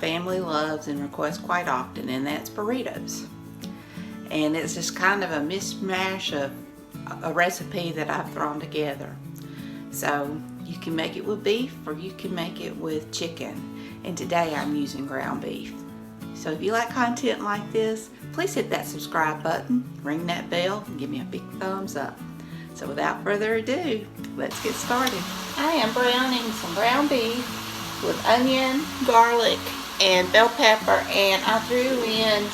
family loves and requests quite often, and that's burritos. And it's just kind of a mishmash of a recipe that I've thrown together. So you can make it with beef or you can make it with chicken. And today I'm using ground beef. So if you like content like this, please hit that subscribe button, ring that bell, and give me a big thumbs up. So without further ado, let's get started. I am browning some ground beef with onion, garlic, and bell pepper, and I threw in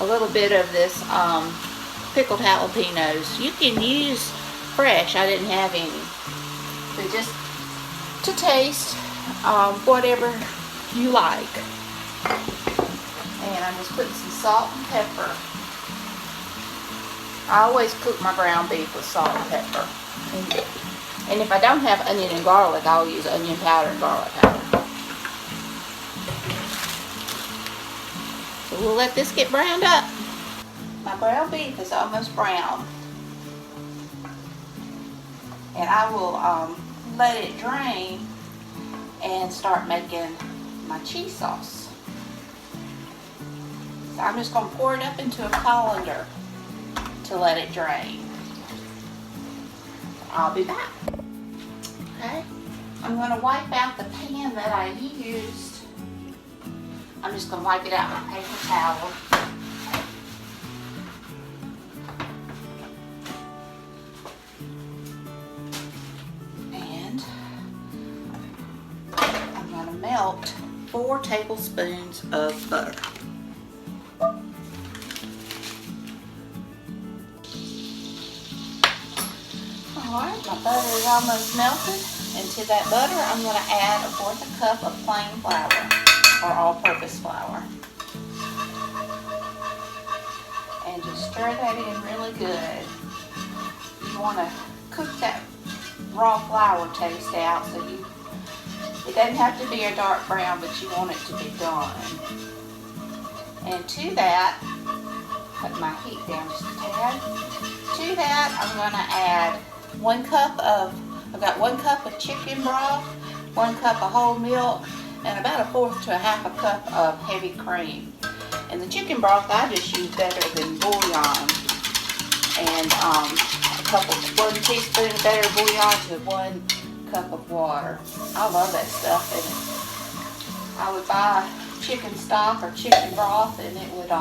a little bit of this pickled jalapenos. You can use fresh, I didn't have any, but just to taste whatever you like. And I'm just putting some salt and pepper. I always cook my ground beef with salt and pepper. And if I don't have onion and garlic, I'll use onion powder and garlic powder. So we'll let this get browned up. My ground beef is almost brown. And I will let it drain and start making my cheese sauce. So I'm just going to pour it up into a colander to let it drain. I'll be back. Okay, I'm going to wipe out the pan that I used. I'm just going to wipe it out with a paper towel. And I'm going to melt 4 tablespoons of butter. Alright, my butter is almost melted, and to that butter I'm going to add 1/4 cup of plain flour, or all-purpose flour. And just stir that in really good. You want to cook that raw flour taste out, so it doesn't have to be a dark brown, but you want it to be done. And to that, put my heat down just a tad. To that I'm going to add 1 cup of, I've got 1 cup of chicken broth, 1 cup of whole milk, and about 1/4 to 1/2 cup of heavy cream. And the chicken broth I just use better than bouillon. And 1 teaspoon of better bouillon to 1 cup of water. I love that stuff. And I would buy chicken stock or chicken broth, and it would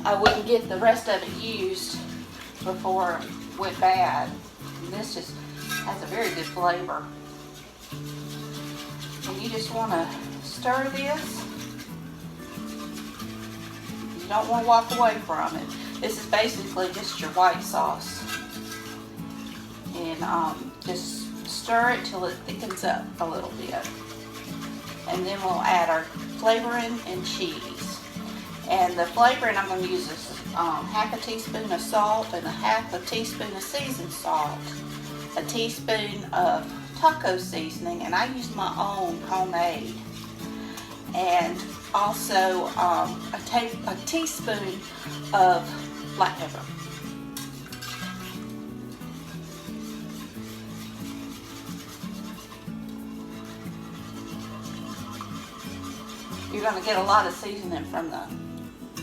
I wouldn't get the rest of it used before it went bad. And this just has a very good flavor. And you just want to stir this. You don't want to walk away from it. This is basically just your white sauce. And just stir it till it thickens up a little bit. And then we'll add our flavoring and cheese. And the flavoring I'm going to use is 1/2 teaspoon of salt and 1/2 teaspoon of seasoned salt, a teaspoon of taco seasoning, and I use my own homemade, and also a teaspoon of black pepper. You're going to get a lot of seasoning from the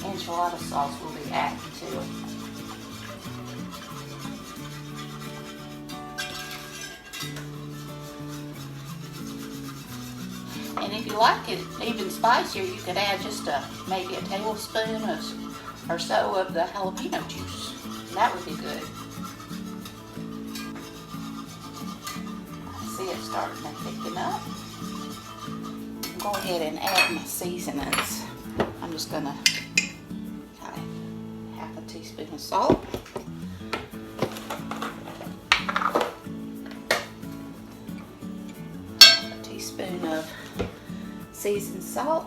enchilada sauce we'll be adding to it. And if you like it even spicier, you could add just maybe a tablespoon or so of the jalapeno juice. That would be good. I see it starting to thicken up. Go ahead and add my seasonings. I'm just going to 1/2 teaspoon of salt, 1 teaspoon of seasoned salt,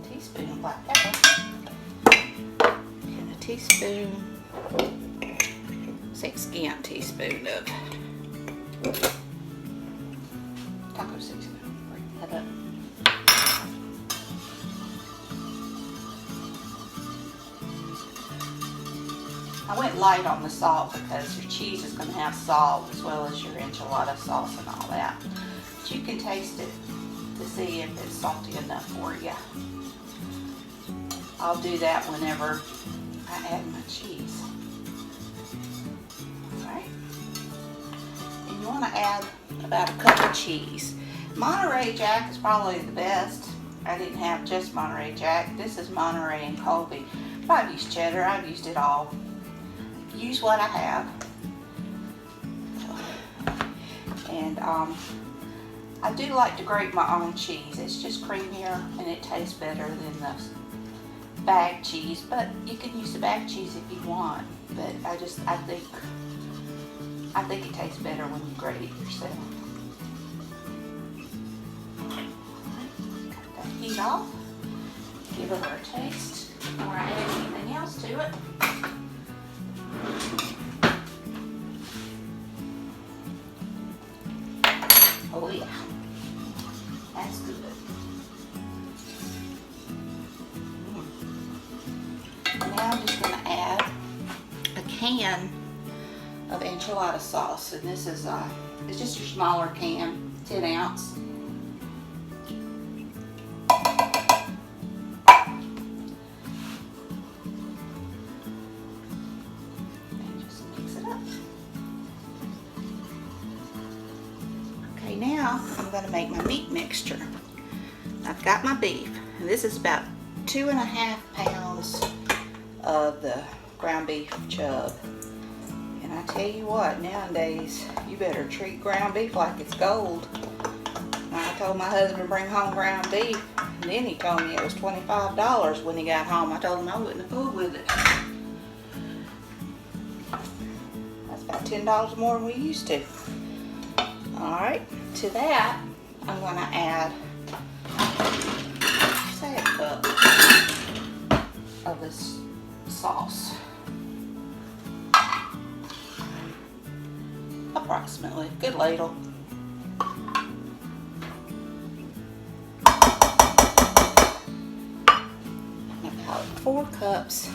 teaspoon of black pepper, and a teaspoon, scant teaspoon of taco seasoning. Break that up. I went light on the salt because your cheese is going to have salt as well as your enchilada sauce and all that. But you can taste it to see if it's salty enough for you. I'll do that whenever I add my cheese. Alright. And you want to add about a cup of cheese. Monterey Jack is probably the best. I didn't have just Monterey Jack. This is Monterey and Colby. I've used cheddar. I've used it all. Use what I have. And I do like to grate my own cheese. It's just creamier and it tastes better than the bag cheese. But you can use the bag cheese if you want. But I think it tastes better when you grate it yourself. Cut that heat off. Give it a taste before I add anything else to it. Oh yeah, that's good. Now I'm just going to add a can of enchilada sauce, and this is it's just your smaller can, 10 ounce. Now I'm going to make my meat mixture. I've got my beef, and this is about 2.5 pounds of the ground beef chub. And I tell you what, nowadays you better treat ground beef like it's gold. I told my husband to bring home ground beef, and then he told me it was $25 when he got home. I told him I wouldn't have fooled with it. That's about $10 more than we used to. Alright, to that I'm going to add, say, a cup of this sauce. Approximately, good ladle. About 4 cups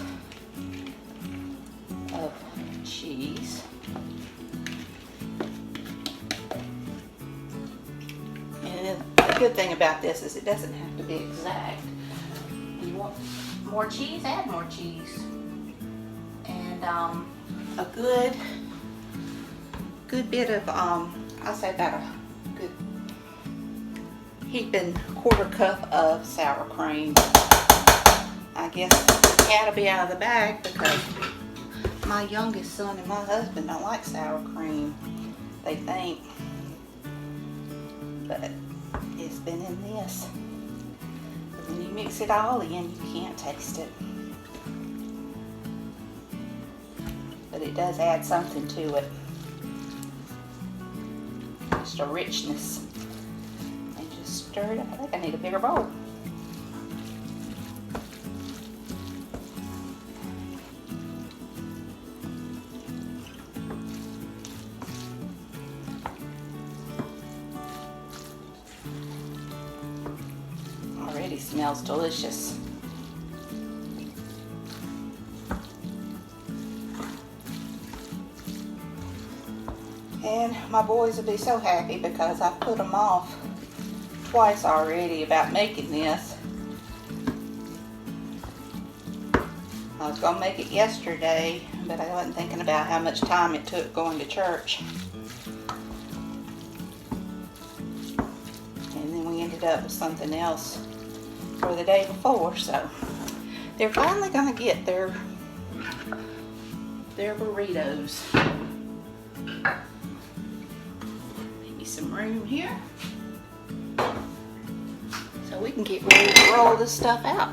of cheese. The good thing about this is it doesn't have to be exact. You want more cheese, add more cheese. And a good bit of, I'll say about a good heaping 1/4 cup of sour cream. I guess the cat will be out of the bag because my youngest son and my husband don't like sour cream, they think. But it's been in this. When you mix it all in, you can't taste it. But it does add something to it. Just a richness. And just stir it up. I think I need a bigger bowl. Already smells delicious. And my boys will be so happy because I've put them off twice already about making this. I was going to make it yesterday, but I wasn't thinking about how much time it took going to church. And then we ended up with something else for the day before, so they're finally going to get their burritos. Maybe some room here so we can get ready to roll this stuff out.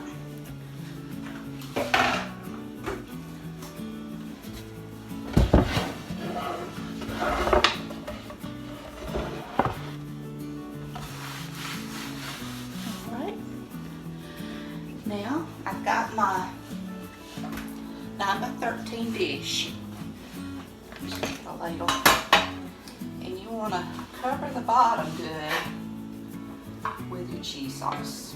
Now, I've got my 9x13 dish. Just get a ladle. And you want to cover the bottom good with your cheese sauce.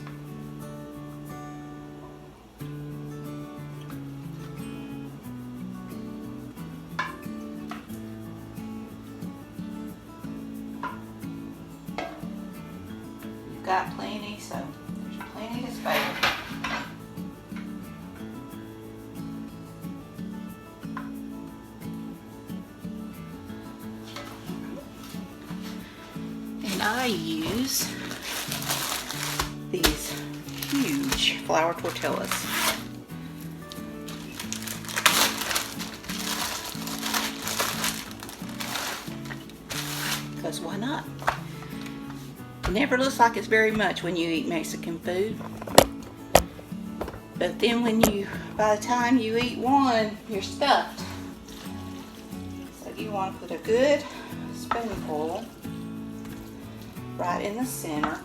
got plenty, so there's plenty to spare. And I use these huge flour tortillas. Because why not? It never looks like it's very much when you eat Mexican food. But then by the time you eat one, you're stuffed. So you want to put a good spoonful right in the center.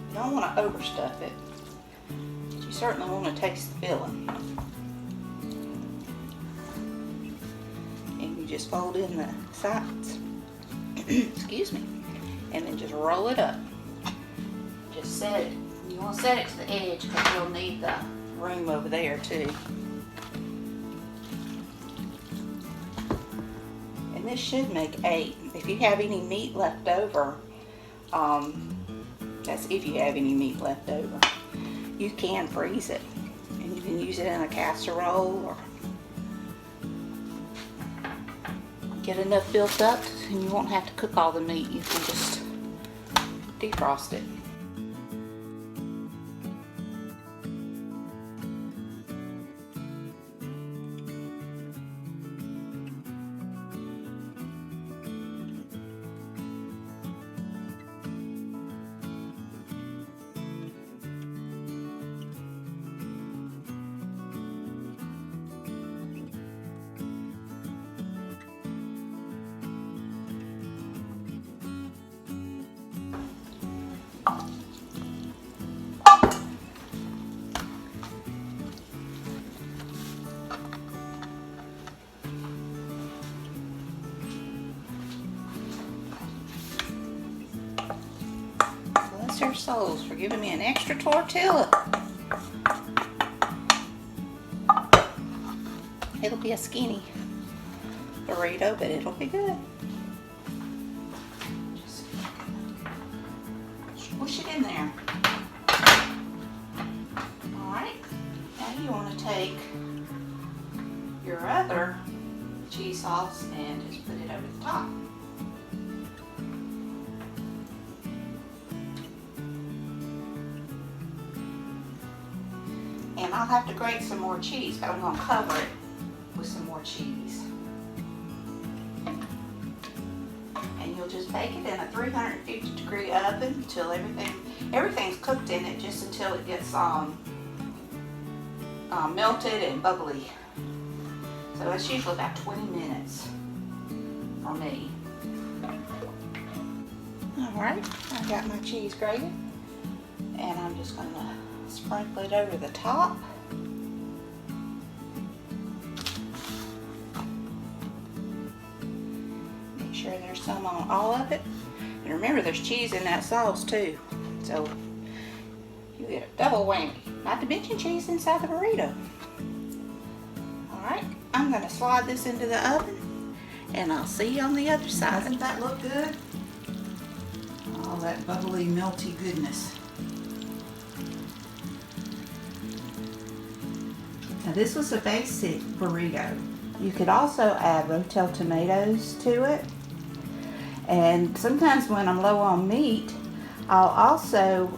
You don't want to overstuff it. But you certainly want to taste the filling. And you just fold in the sides. Excuse me. And then just roll it up. Just set it. You want to set it to the edge because you'll need the room over there too. And this should make 8. If you have any meat left over, that's if you have any meat left over, you can freeze it. And you can use it in a casserole or get enough built up and you won't have to cook all the meat. You can just defrost it. Their souls for giving me an extra tortilla. It'll be a skinny burrito, but it'll be good. Just squish it in there. Alright, now you want to take your other cheese sauce and just put it over the top. And I'll have to grate some more cheese, but I'm going to cover it with some more cheese. And you'll just bake it in a 350-degree oven until everything's cooked in it, just until it gets melted and bubbly. So it's usually about 20 minutes for me. Alright, I've got my cheese grated, and I'm just going to sprinkle it over the top. Make sure there's some on all of it. And remember, there's cheese in that sauce too. So you get a double whammy. Not to mention cheese inside the burrito. Alright, I'm going to slide this into the oven and I'll see you on the other side. Doesn't that look good? All that bubbly, melty goodness. Now this was a basic burrito. You could also add Rotel tomatoes to it. And sometimes when I'm low on meat, I'll also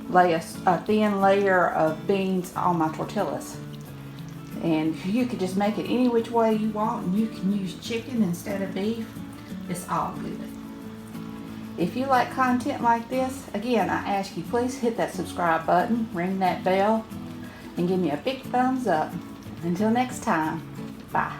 lay a thin layer of beans on my tortillas. And you could just make it any which way you want, and you can use chicken instead of beef. It's all good. If you like content like this, again, I ask you please hit that subscribe button, ring that bell, and give me a big thumbs up. Until next time, bye.